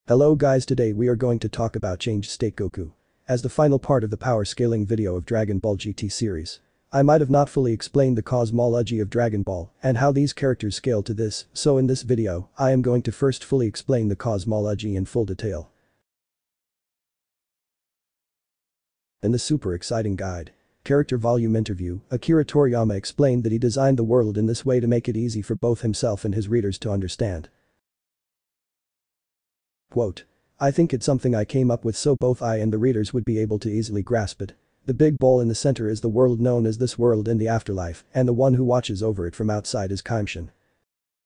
Hello guys, today we are going to talk about changed state Goku. As the final part of the power scaling video of Dragon Ball GT series. I might have not fully explained the cosmology of Dragon Ball and how these characters scale to this, so in this video, I am going to first fully explain the cosmology in full detail. In the super exciting guide. Character volume interview, Akira Toriyama explained that he designed the world in this way to make it easy for both himself and his readers to understand. Quote, I think it's something I came up with so both I and the readers would be able to easily grasp it. The big ball in the center is the world known as this world in the afterlife, and the one who watches over it from outside is Kaimshin.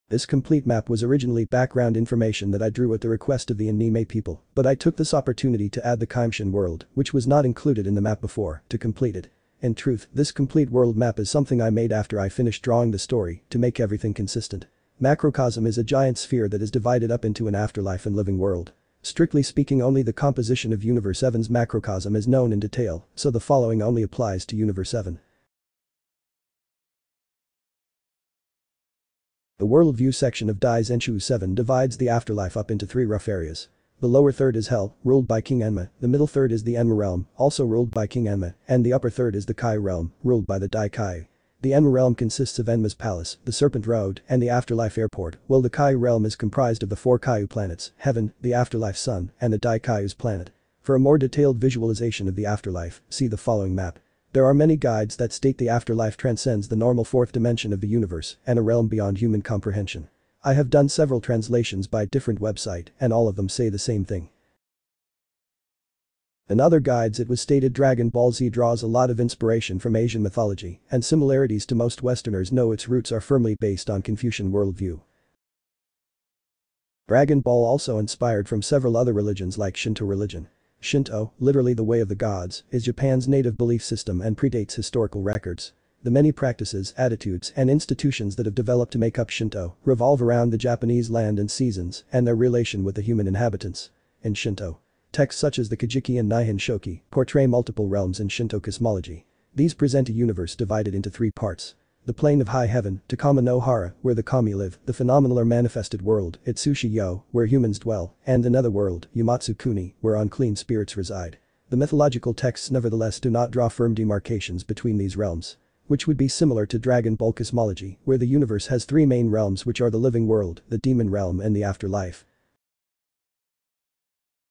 This complete map was originally background information that I drew at the request of the anime people, but I took this opportunity to add the Kaimshin world, which was not included in the map before, to complete it. In truth, this complete world map is something I made after I finished drawing the story, to make everything consistent. Macrocosm is a giant sphere that is divided up into an afterlife and living world. Strictly speaking, only the composition of Universe 7's macrocosm is known in detail, so the following only applies to Universe 7. The worldview section of Dai Zenshu 7 divides the afterlife up into 3 rough areas. The lower third is Hell, ruled by King Enma, the middle third is the Enma realm, also ruled by King Enma, and the upper third is the Kai realm, ruled by the Dai Kai. The Enma realm consists of Enma's palace, the Serpent Road, and the Afterlife Airport, while the Kai realm is comprised of the 4 Kaiu planets, Heaven, the Afterlife Sun, and the Dai Kaiu's planet. For a more detailed visualization of the afterlife, see the following map. There are many guides that state the afterlife transcends the normal 4th dimension of the universe and a realm beyond human comprehension. I have done several translations by different websites, and all of them say the same thing. In other guides it was stated Dragon Ball Z draws a lot of inspiration from Asian mythology, and similarities to most Westerners know its roots are firmly based on Confucian worldview. Dragon Ball also inspired from several other religions like Shinto religion. Shinto, literally the way of the gods, is Japan's native belief system and predates historical records. The many practices, attitudes, and institutions that have developed to make up Shinto revolve around the Japanese land and seasons and their relation with the human inhabitants. In Shinto, texts such as the Kajiki and Nihon Shoki portray multiple realms in Shinto cosmology. These present a universe divided into 3 parts. The plane of high heaven, Takama no Hara, where the kami live, the phenomenal or manifested world, Itsushi-yo, where humans dwell, and the nether world, Yumatsu-kuni, where unclean spirits reside. The mythological texts nevertheless do not draw firm demarcations between these realms, which would be similar to Dragon Ball cosmology, where the universe has 3 main realms which are the living world, the demon realm and the afterlife.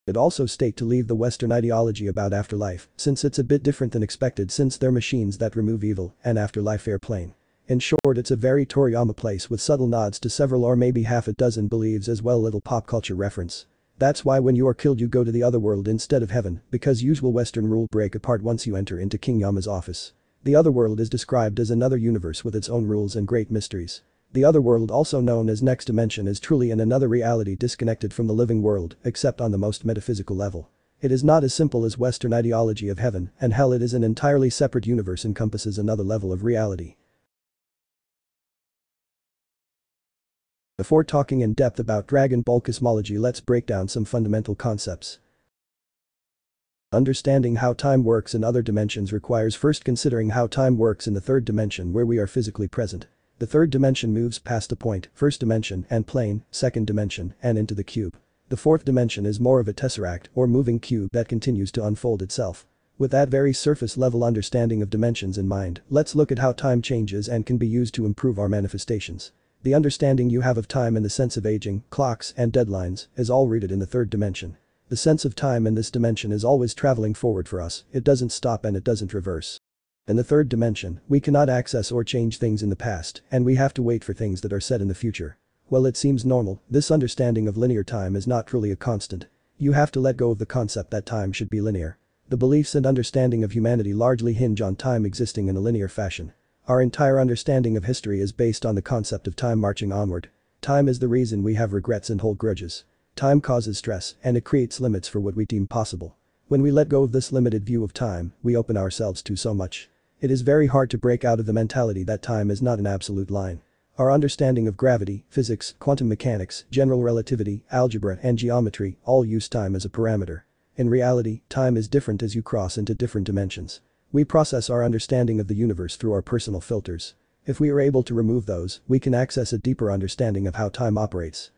It also state to leave the Western ideology about afterlife, since it's a bit different than expected since they're machines that remove evil and afterlife airplane. In short, it's a very Toriyama place with subtle nods to several or maybe half a dozen beliefs as well little pop culture reference. That's why when you are killed you go to the other world instead of heaven, because usual Western rule break apart once you enter into King Yama's office. The other world is described as another universe with its own rules and great mysteries. The other world, also known as next dimension, is truly in another reality disconnected from the living world, except on the most metaphysical level. It is not as simple as Western ideology of heaven and hell. It is an entirely separate universe, encompasses another level of reality. Before talking in depth about Dragon Ball cosmology, let's break down some fundamental concepts. Understanding how time works in other dimensions requires first considering how time works in the 3rd dimension where we are physically present. The 3rd dimension moves past the point, 1st dimension and plane, 2nd dimension, and into the cube. The 4th dimension is more of a tesseract or moving cube that continues to unfold itself. With that very surface level understanding of dimensions in mind, let's look at how time changes and can be used to improve our manifestations. The understanding you have of time in the sense of aging, clocks, and deadlines is all rooted in the 3rd dimension. The sense of time in this dimension is always traveling forward for us, it doesn't stop and it doesn't reverse. In the 3rd dimension, we cannot access or change things in the past, and we have to wait for things that are set in the future. While it seems normal, this understanding of linear time is not truly a constant. You have to let go of the concept that time should be linear. The beliefs and understanding of humanity largely hinge on time existing in a linear fashion. Our entire understanding of history is based on the concept of time marching onward. Time is the reason we have regrets and hold grudges. Time causes stress, and it creates limits for what we deem possible. When we let go of this limited view of time, we open ourselves to so much. It is very hard to break out of the mentality that time is not an absolute line. Our understanding of gravity, physics, quantum mechanics, general relativity, algebra, and geometry all use time as a parameter. In reality, time is different as you cross into different dimensions. We process our understanding of the universe through our personal filters. If we are able to remove those, we can access a deeper understanding of how time operates.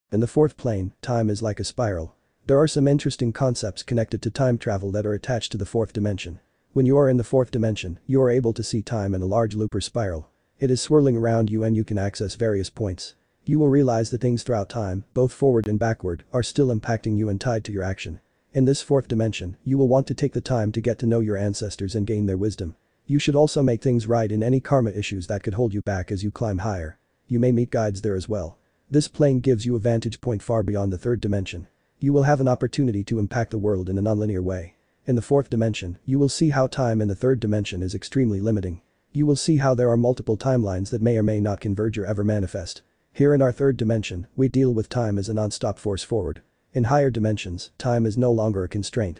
In the fourth plane, time is like a spiral. There are some interesting concepts connected to time travel that are attached to the fourth dimension. When you are in the fourth dimension, you are able to see time in a large loop or spiral. It is swirling around you and you can access various points. You will realize that things throughout time, both forward and backward, are still impacting you and tied to your action. In this fourth dimension, you will want to take the time to get to know your ancestors and gain their wisdom. You should also make things right in any karma issues that could hold you back as you climb higher. You may meet guides there as well. This plane gives you a vantage point far beyond the third dimension. You will have an opportunity to impact the world in a nonlinear way. In the fourth dimension, you will see how time in the third dimension is extremely limiting. You will see how there are multiple timelines that may or may not converge or ever manifest. Here in our third dimension, we deal with time as a non-stop force forward. In higher dimensions, time is no longer a constraint.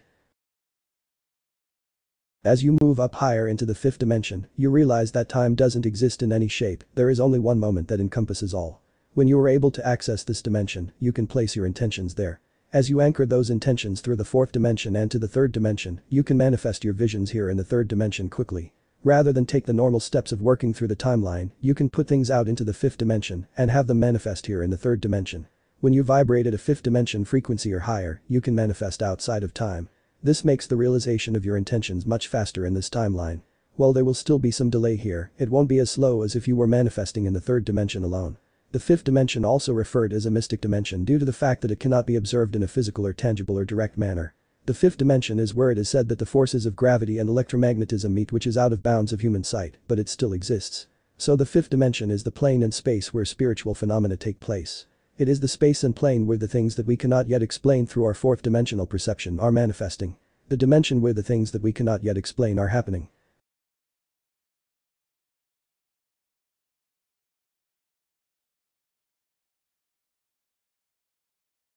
As you move up higher into the fifth dimension, you realize that time doesn't exist in any shape, there is only one moment that encompasses all. When you are able to access this dimension, you can place your intentions there. As you anchor those intentions through the fourth dimension and to the third dimension, you can manifest your visions here in the third dimension quickly. Rather than take the normal steps of working through the timeline, you can put things out into the fifth dimension and have them manifest here in the third dimension. When you vibrate at a fifth dimension frequency or higher, you can manifest outside of time. This makes the realization of your intentions much faster in this timeline. While there will still be some delay here, it won't be as slow as if you were manifesting in the third dimension alone. The fifth dimension, also referred as a mystic dimension due to the fact that it cannot be observed in a physical or tangible or direct manner. The fifth dimension is where it is said that the forces of gravity and electromagnetism meet, which is out of bounds of human sight, but it still exists. So the fifth dimension is the plane and space where spiritual phenomena take place. It is the space and plane where the things that we cannot yet explain through our fourth dimensional perception are manifesting. The dimension where the things that we cannot yet explain are happening.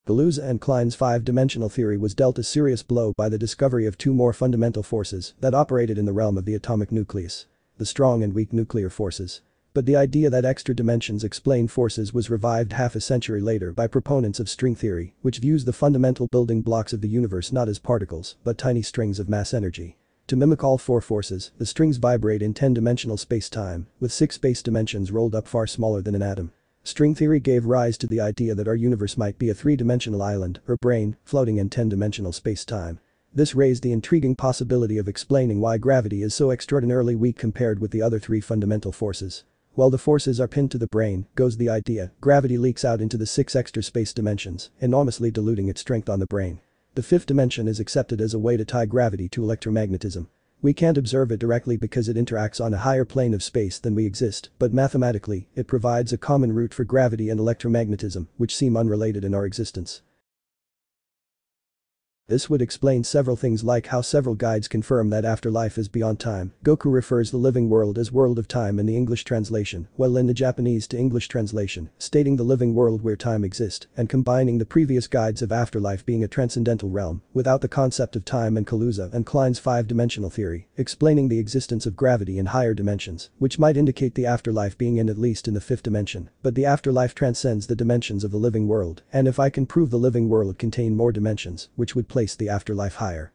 Kaluza and Klein's five-dimensional theory was dealt a serious blow by the discovery of two more fundamental forces that operated in the realm of the atomic nucleus: the strong and weak nuclear forces. But the idea that extra dimensions explain forces was revived half a century later by proponents of string theory, which views the fundamental building blocks of the universe not as particles, but tiny strings of mass energy. To mimic all four forces, the strings vibrate in 10-dimensional space-time, with 6 space dimensions rolled up far smaller than an atom. String theory gave rise to the idea that our universe might be a 3-dimensional island, or brain, floating in 10-dimensional space-time. This raised the intriguing possibility of explaining why gravity is so extraordinarily weak compared with the other 3 fundamental forces. While the forces are pinned to the brain, goes the idea, gravity leaks out into the 6 extra space dimensions, enormously diluting its strength on the brain. The 5th dimension is accepted as a way to tie gravity to electromagnetism. We can't observe it directly because it interacts on a higher plane of space than we exist, but mathematically, it provides a common root for gravity and electromagnetism, which seem unrelated in our existence. This would explain several things, like how several guides confirm that afterlife is beyond time. Goku refers the living world as world of time in the English translation, while in the Japanese to English translation, stating the living world where time exists, and combining the previous guides of afterlife being a transcendental realm, without the concept of time, and Kaluza and Klein's 5-dimensional theory, explaining the existence of gravity in higher dimensions, which might indicate the afterlife being in at least in the 5th dimension, but the afterlife transcends the dimensions of the living world, and if I can prove the living world contain more dimensions, which would place the afterlife higher.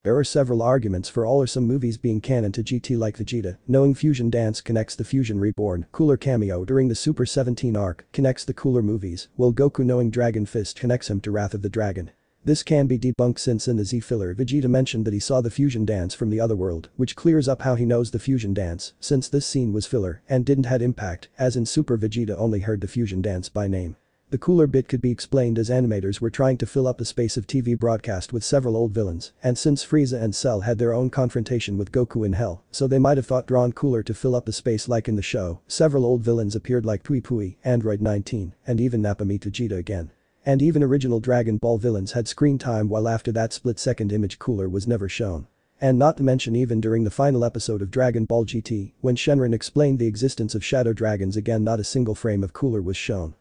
There are several arguments for all or some movies being canon to GT, like Vegeta knowing Fusion Dance connects the Fusion Reborn, Cooler cameo during the Super 17 arc connects the Cooler movies, while Goku knowing Dragon Fist connects him to Wrath of the Dragon. This can be debunked since in the Z filler Vegeta mentioned that he saw the Fusion Dance from the other world, which clears up how he knows the Fusion Dance, since this scene was filler and didn't had impact, as in Super Vegeta only heard the Fusion Dance by name. The Cooler bit could be explained as animators were trying to fill up the space of TV broadcast with several old villains, and since Frieza and Cell had their own confrontation with Goku in Hell, so they might have thought drawn Cooler to fill up the space like in the show. Several old villains appeared like Pui Pui, Android 19, and even Nappa Vegeta again. And even original Dragon Ball villains had screen time, while after that split-second image Cooler was never shown. And not to mention even during the final episode of Dragon Ball GT, when Shenron explained the existence of shadow dragons, again not a single frame of Cooler was shown.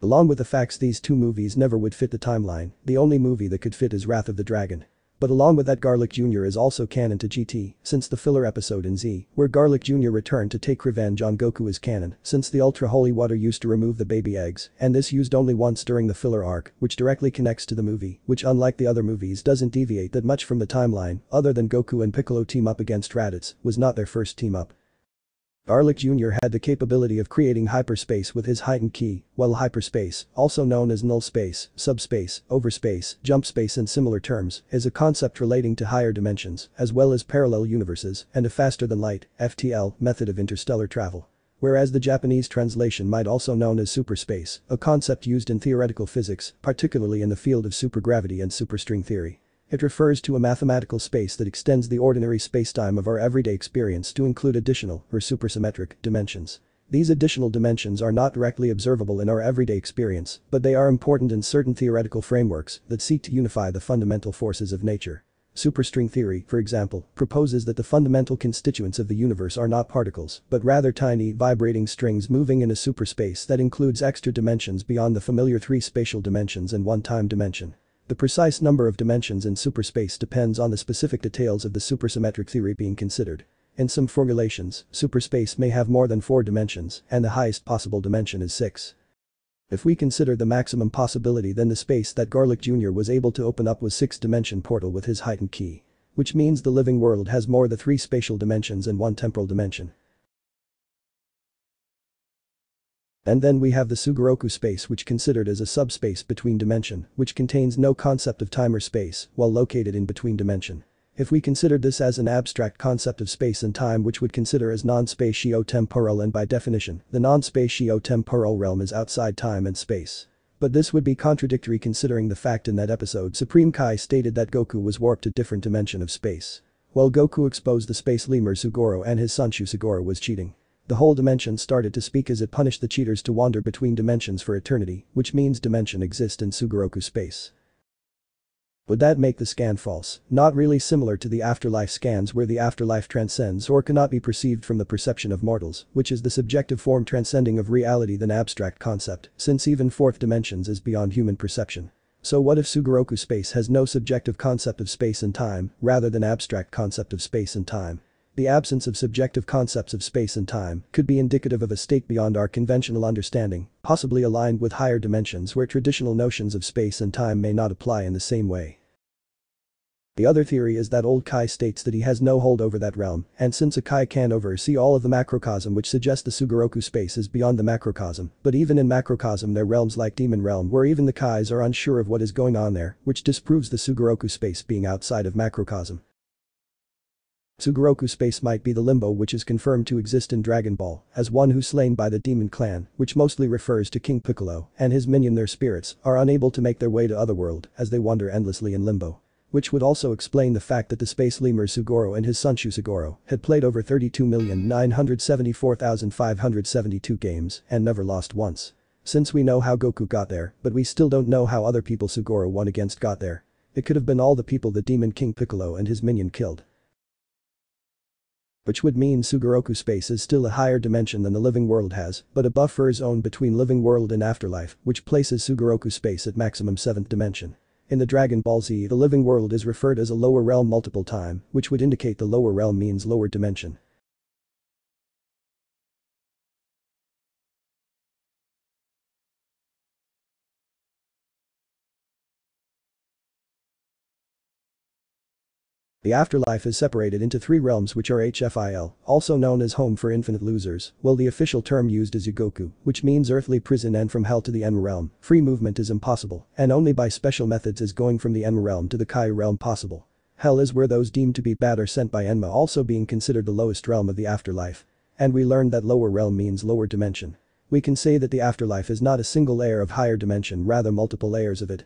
Along with the facts these two movies never would fit the timeline, the only movie that could fit is Wrath of the Dragon. But along with that, Garlic Jr. is also canon to GT, since the filler episode in Z, where Garlic Jr. returned to take revenge on Goku, is canon, since the ultra holy water used to remove the baby eggs, and this used only once during the filler arc, which directly connects to the movie, which unlike the other movies doesn't deviate that much from the timeline, other than Goku and Piccolo team up against Raditz, was not their first team up. Garlic Jr. had the capability of creating hyperspace with his heightened ki, while hyperspace, also known as null space, subspace, overspace, jump space in similar terms, is a concept relating to higher dimensions, as well as parallel universes, and a faster-than-light (FTL) method of interstellar travel. Whereas the Japanese translation might also known as superspace, a concept used in theoretical physics, particularly in the field of supergravity and superstring theory. It refers to a mathematical space that extends the ordinary spacetime of our everyday experience to include additional, or supersymmetric, dimensions. These additional dimensions are not directly observable in our everyday experience, but they are important in certain theoretical frameworks that seek to unify the fundamental forces of nature. Superstring theory, for example, proposes that the fundamental constituents of the universe are not particles, but rather tiny, vibrating strings moving in a superspace that includes extra dimensions beyond the familiar three spatial dimensions and one time dimension. The precise number of dimensions in superspace depends on the specific details of the supersymmetric theory being considered. In some formulations, superspace may have more than 4 dimensions, and the highest possible dimension is 6. If we consider the maximum possibility, then the space that Garlic Jr. was able to open up was 6-dimension portal with his heightened ki. Which means the living world has more than 3 spatial dimensions and 1 temporal dimension. And then we have the Sugoroku space, which considered as a subspace between dimension, which contains no concept of time or space, while located in between dimension. If we considered this as an abstract concept of space and time, which would consider as non-spatio-temporal, and by definition, the non-spatio-temporal realm is outside time and space. But this would be contradictory considering the fact in that episode Supreme Kai stated that Goku was warped to different dimension of space. While Goku exposed the space lemur Sugoro and his son Sugoro was cheating. The whole dimension started to speak as it punished the cheaters to wander between dimensions for eternity, which means dimension exists in Sugoroku space. Would that make the scan false? Not really, similar to the afterlife scans where the afterlife transcends or cannot be perceived from the perception of mortals, which is the subjective form transcending of reality than abstract concept, since even fourth dimensions is beyond human perception. So what if Sugoroku space has no subjective concept of space and time, rather than abstract concept of space and time? The absence of subjective concepts of space and time could be indicative of a state beyond our conventional understanding, possibly aligned with higher dimensions where traditional notions of space and time may not apply in the same way. The other theory is that old Kai states that he has no hold over that realm, and since a Kai can oversee all of the macrocosm, which suggests the Sugoroku space is beyond the macrocosm, but even in macrocosm there are realms like Demon Realm where even the Kais are unsure of what is going on there, which disproves the Sugoroku space being outside of macrocosm. Sugoroku space might be the limbo which is confirmed to exist in Dragon Ball, as one who's slain by the demon clan, which mostly refers to King Piccolo, and his minion, their spirits, are unable to make their way to Otherworld as they wander endlessly in limbo. Which would also explain the fact that the space lemur Sugoro and his son Sugoro had played over 32,974,572 games and never lost once. Since we know how Goku got there, but we still don't know how other people Sugoro won against got there. It could have been all the people the demon King Piccolo and his minion killed. Which would mean Sugoroku space is still a higher dimension than the living world has, but a buffer zone between living world and afterlife, which places Sugoroku space at maximum 7th dimension. In the Dragon Ball Z, the living world is referred as a lower realm multiple time, which would indicate the lower realm means lower dimension. The afterlife is separated into 3 realms, which are HFIL, also known as home for infinite losers, while the official term used is Yugoku, which means earthly prison, and from hell to the Enma realm, free movement is impossible, and only by special methods is going from the Enma realm to the Kai realm possible. Hell is where those deemed to be bad are sent by Enma, also being considered the lowest realm of the afterlife. And we learned that lower realm means lower dimension. We can say that the afterlife is not a single layer of higher dimension, rather multiple layers of it.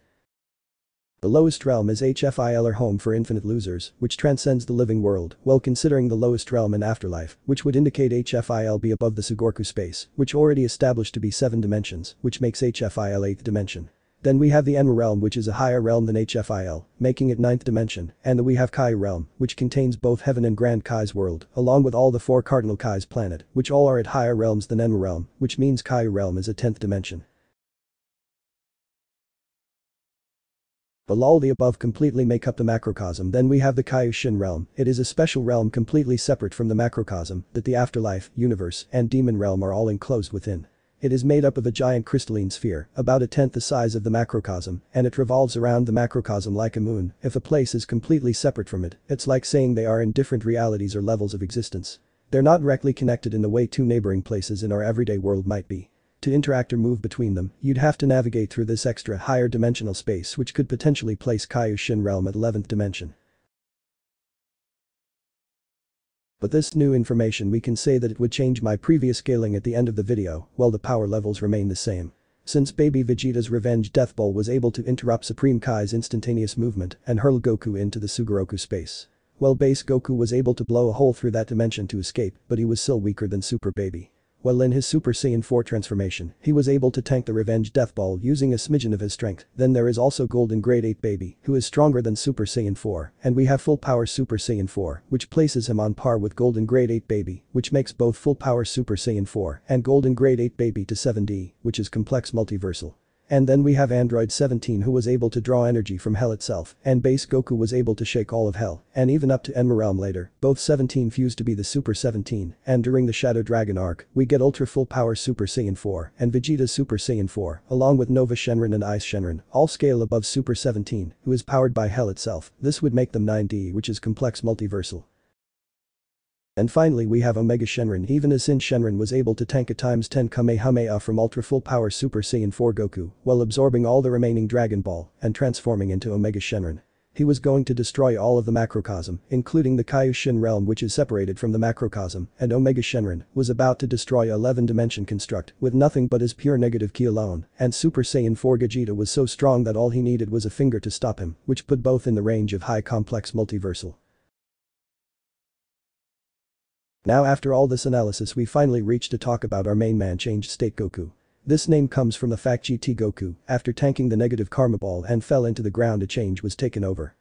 The lowest realm is HFIL, or home for infinite losers, which transcends the living world, while considering the lowest realm in afterlife, which would indicate HFIL be above the Sugoroku space, which already established to be 7 dimensions, which makes HFIL 8th dimension. Then we have the Enma realm, which is a higher realm than HFIL, making it 9th dimension, and then we have Kai realm, which contains both heaven and Grand Kai's world, along with all the 4 cardinal Kai's planet, which all are at higher realms than Enma realm, which means Kai realm is a 10th dimension. But all the above completely make up the macrocosm. Then we have the Kaioshin realm. It is a special realm completely separate from the macrocosm that the afterlife, universe, and demon realm are all enclosed within. It is made up of a giant crystalline sphere, about a tenth the size of the macrocosm, and it revolves around the macrocosm like a moon. If a place is completely separate from it, it's like saying they are in different realities or levels of existence. They're not directly connected in the way two neighboring places in our everyday world might be. To interact or move between them, you'd have to navigate through this extra higher dimensional space which could potentially place Kaioshin realm at 11th dimension. But this new information we can say that it would change my previous scaling at the end of the video, while the power levels remain the same. Since baby Vegeta's revenge death ball was able to interrupt Supreme Kai's instantaneous movement and hurl Goku into the Sugoroku space. Well, base Goku was able to blow a hole through that dimension to escape, but he was still weaker than Super Baby. Well, in his Super Saiyan 4 transformation, he was able to tank the revenge death ball using a smidgen of his strength. Then there is also Golden Grade 8 Baby, who is stronger than Super Saiyan 4, and we have full power Super Saiyan 4, which places him on par with Golden Grade 8 Baby, which makes both full power Super Saiyan 4 and Golden Grade 8 Baby to 7D, which is complex multiversal. And then we have Android 17 who was able to draw energy from hell itself, and base Goku was able to shake all of hell, and even up to Enma realm later, both 17 fused to be the Super 17, and during the Shadow Dragon arc, we get ultra full power Super Saiyan 4 and Vegeta's Super Saiyan 4, along with Nova Shenron and Ice Shenron, all scale above Super 17, who is powered by hell itself. This would make them 9D, which is complex multiversal. And finally we have Omega Shenron. Even as Sin Shenron was able to tank a ×10 Kamehameha from ultra full power Super Saiyan 4 Goku while absorbing all the remaining Dragon Ball and transforming into Omega Shenron. He was going to destroy all of the macrocosm, including the Kaioshin realm which is separated from the macrocosm, and Omega Shenron was about to destroy 11-dimension construct with nothing but his pure negative ki alone, and Super Saiyan 4 Gogeta was so strong that all he needed was a finger to stop him, which put both in the range of high complex multiversal. Now after all this analysis we finally reach to talk about our main man changed state Goku. This name comes from the fact GT Goku, after tanking the negative karma ball and fell into the ground, a change was taken over.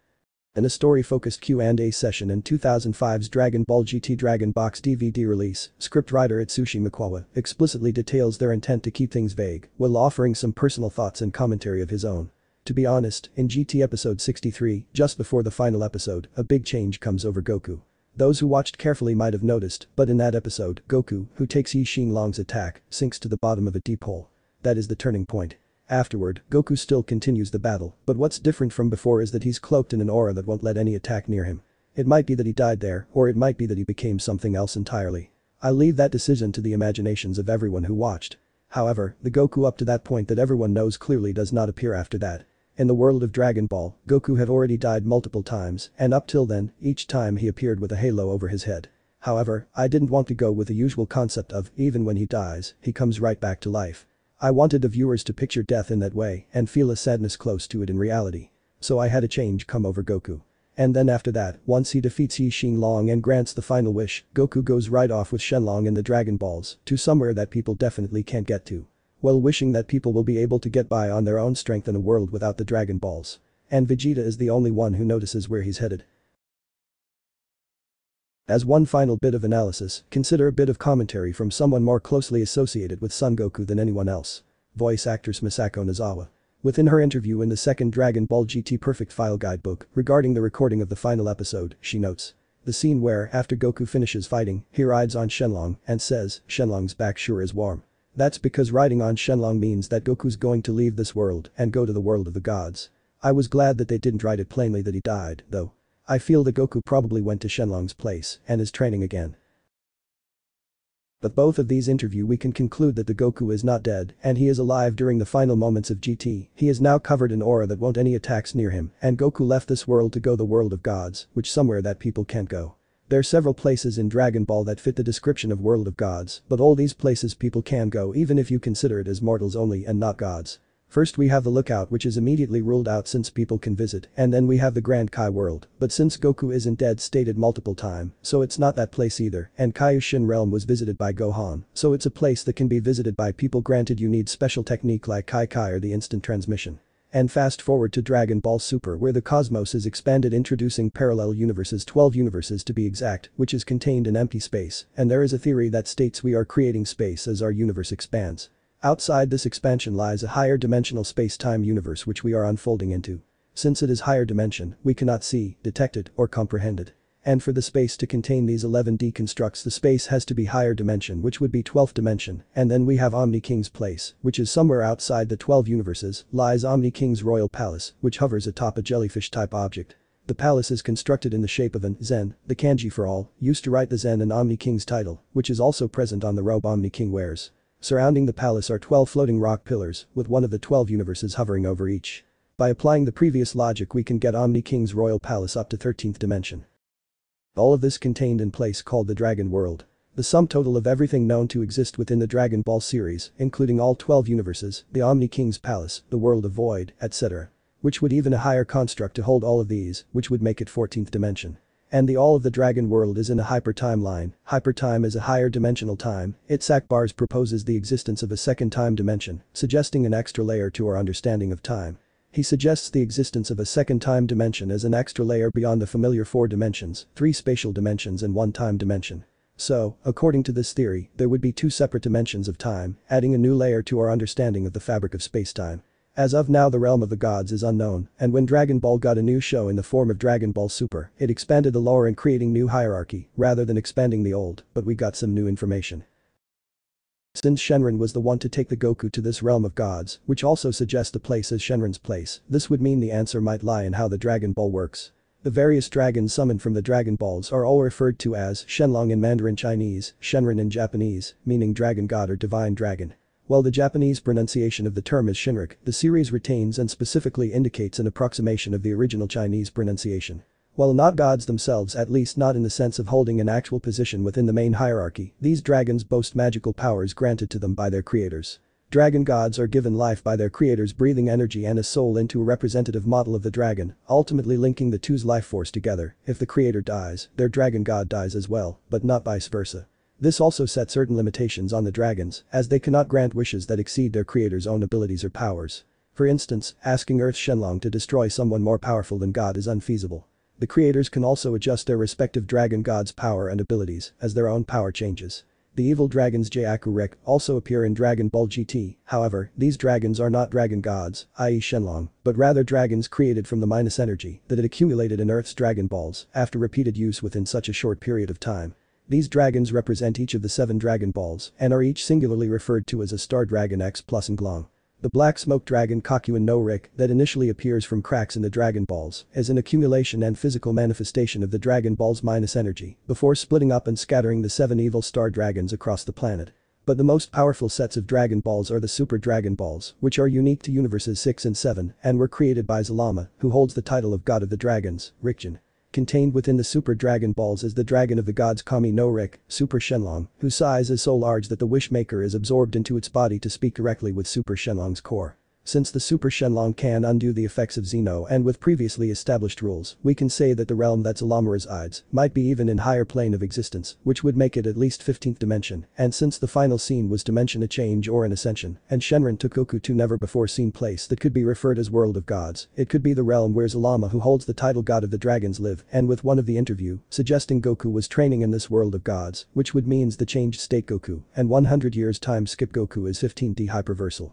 In a story-focused Q&A session in 2005's Dragon Ball GT Dragon Box DVD release, scriptwriter Atsushi Mikawa explicitly details their intent to keep things vague while offering some personal thoughts and commentary of his own. To be honest, in GT episode 63, just before the final episode, a big change comes over Goku. Those who watched carefully might have noticed, but in that episode, Goku, who takes Yi Xinglong's attack, sinks to the bottom of a deep hole. That is the turning point. Afterward, Goku still continues the battle, but what's different from before is that he's cloaked in an aura that won't let any attack near him. It might be that he died there, or it might be that he became something else entirely. I leave that decision to the imaginations of everyone who watched. However, the Goku up to that point that everyone knows clearly does not appear after that. In the world of Dragon Ball, Goku had already died multiple times, and up till then, each time he appeared with a halo over his head. However, I didn't want to go with the usual concept of, even when he dies, he comes right back to life. I wanted the viewers to picture death in that way and feel a sadness close to it in reality. So I had a change come over Goku. And then after that, once he defeats Yi Xinglong and grants the final wish, Goku goes right off with Shenlong and the Dragon Balls to somewhere that people definitely can't get to. While wishing that people will be able to get by on their own strength in a world without the Dragon Balls. And Vegeta is the only one who notices where he's headed. As one final bit of analysis, consider a bit of commentary from someone more closely associated with Son Goku than anyone else. Voice actress Misako Nozawa. Within her interview in the second Dragon Ball GT Perfect File guidebook regarding the recording of the final episode, she notes. The scene where, after Goku finishes fighting, he rides on Shenlong and says, "Shenlong's back sure is warm." That's because riding on Shenlong means that Goku's going to leave this world and go to the world of the gods. I was glad that they didn't write it plainly that he died, though. I feel that Goku probably went to Shenlong's place and is training again. But both of these interviews we can conclude that the Goku is not dead and he is alive during the final moments of GT. He is now covered in aura that won't any attacks near him, and Goku left this world to go the world of gods, which somewhere that people can't go. There are several places in Dragon Ball that fit the description of world of gods, but all these places people can go even if you consider it as mortals only and not gods. First we have the Lookout, which is immediately ruled out since people can visit, and then we have the Grand Kai world, but since Goku isn't dead stated multiple times, so it's not that place either, and Kaioshin realm was visited by Gohan, so it's a place that can be visited by people, granted you need special technique like Kai Kai or the instant transmission. And fast forward to Dragon Ball Super where the cosmos is expanded, introducing parallel universes, 12 universes to be exact, which is contained in empty space, and there is a theory that states we are creating space as our universe expands. Outside this expansion lies a higher dimensional space-time universe which we are unfolding into. Since it is higher dimension, we cannot see, detect it, or comprehend it. And for the space to contain these 11D constructs, the space has to be higher dimension, which would be 12th dimension, and then we have Omni King's place, which is somewhere outside the 12 universes, lies Omni King's royal palace, which hovers atop a jellyfish-type object. The palace is constructed in the shape of an Zen, the kanji for all, used to write the Zen and Omni King's title, which is also present on the robe Omni King wears. Surrounding the palace are 12 floating rock pillars, with one of the 12 universes hovering over each. By applying the previous logic we can get Omni King's royal palace up to 13th dimension. All of this contained in place called the Dragon World. The sum total of everything known to exist within the Dragon Ball series, including all 12 universes, the Omni King's palace, the world of void, etc. Which would even a higher construct to hold all of these, which would make it 14th dimension. And the all of the Dragon World is in a hyper-timeline. Hyper-time is a higher dimensional time. Itzhak Bars proposes the existence of a second time dimension, suggesting an extra layer to our understanding of time. He suggests the existence of a second time dimension as an extra layer beyond the familiar 4 dimensions, 3 spatial dimensions and 1 time dimension. So, according to this theory, there would be 2 separate dimensions of time, adding a new layer to our understanding of the fabric of space-time. As of now the realm of the gods is unknown, and when Dragon Ball got a new show in the form of Dragon Ball Super, it expanded the lore and creating new hierarchy, rather than expanding the old, but we got some new information. Since Shenron was the one to take the Goku to this realm of gods, which also suggests the place as Shenron's place, this would mean the answer might lie in how the Dragon Ball works. The various dragons summoned from the Dragon Balls are all referred to as Shenlong in Mandarin Chinese, Shenron in Japanese, meaning dragon god or divine dragon. While the Japanese pronunciation of the term is Shinrik, the series retains and specifically indicates an approximation of the original Chinese pronunciation. While not gods themselves, at least not in the sense of holding an actual position within the main hierarchy, these dragons boast magical powers granted to them by their creators. Dragon gods are given life by their creators breathing energy and a soul into a representative model of the dragon, ultimately linking the two's life force together. If the creator dies, their dragon god dies as well, but not vice versa. This also sets certain limitations on the dragons, as they cannot grant wishes that exceed their creator's own abilities or powers. For instance, asking Earth's Shenlong to destroy someone more powerful than God is unfeasible. The creators can also adjust their respective dragon gods' power and abilities as their own power changes. The evil dragons Jayaku-Rek also appear in Dragon Ball GT, however, these dragons are not dragon gods, i.e. Shenlong, but rather dragons created from the minus energy that had accumulated in Earth's Dragon Balls after repeated use within such a short period of time. These dragons represent each of the 7 Dragon Balls and are each singularly referred to as a Star Dragon X plus and Glong. The black smoke dragon Kakuin no Rik that initially appears from cracks in the Dragon Balls is an accumulation and physical manifestation of the Dragon Ball's minus energy before splitting up and scattering the 7 evil star dragons across the planet. But the most powerful sets of Dragon Balls are the Super Dragon Balls, which are unique to universes 6 and 7 and were created by Zalama, who holds the title of God of the Dragons, Rikjin. Contained within the Super Dragon Balls is the dragon of the gods Kami no Rik, Super Shenlong, whose size is so large that the Wishmaker is absorbed into its body to speak directly with Super Shenlong's core. Since the Super Shenlong can undo the effects of Xeno and with previously established rules, we can say that the realm that Zalama resides might be even in higher plane of existence, which would make it at least 15th dimension, and since the final scene was dimension a change or an ascension, and Shenron took Goku to never before seen place that could be referred as World of Gods, it could be the realm where Zalama who holds the title God of the Dragons live, and with one of the interview, suggesting Goku was training in this World of Gods, which would means the changed state Goku, and 100 years time skip Goku is 15D hyperversal.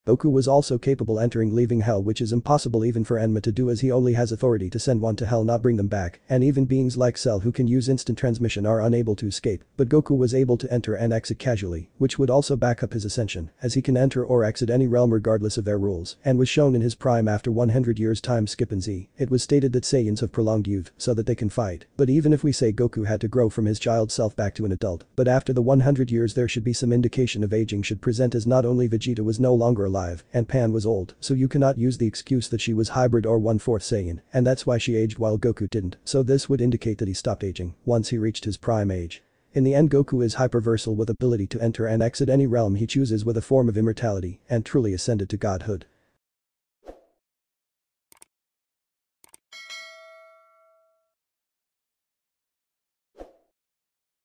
Goku was also capable entering leaving hell, which is impossible even for Enma to do as he only has authority to send one to hell not bring them back, and even beings like Cell who can use instant transmission are unable to escape, but Goku was able to enter and exit casually, which would also back up his ascension, as he can enter or exit any realm regardless of their rules, and was shown in his prime after 100 years time skip in Z. It was stated that Saiyans have prolonged youth so that they can fight, but even if we say Goku had to grow from his child self back to an adult, but after the 100 years there should be some indication of aging should present as not only Vegeta was no longer alive, and Pan was old, so you cannot use the excuse that she was hybrid or 1/4 Saiyan, and that's why she aged while Goku didn't, so this would indicate that he stopped aging once he reached his prime age. In the end Goku is hyperversal with ability to enter and exit any realm he chooses with a form of immortality and truly ascended to godhood.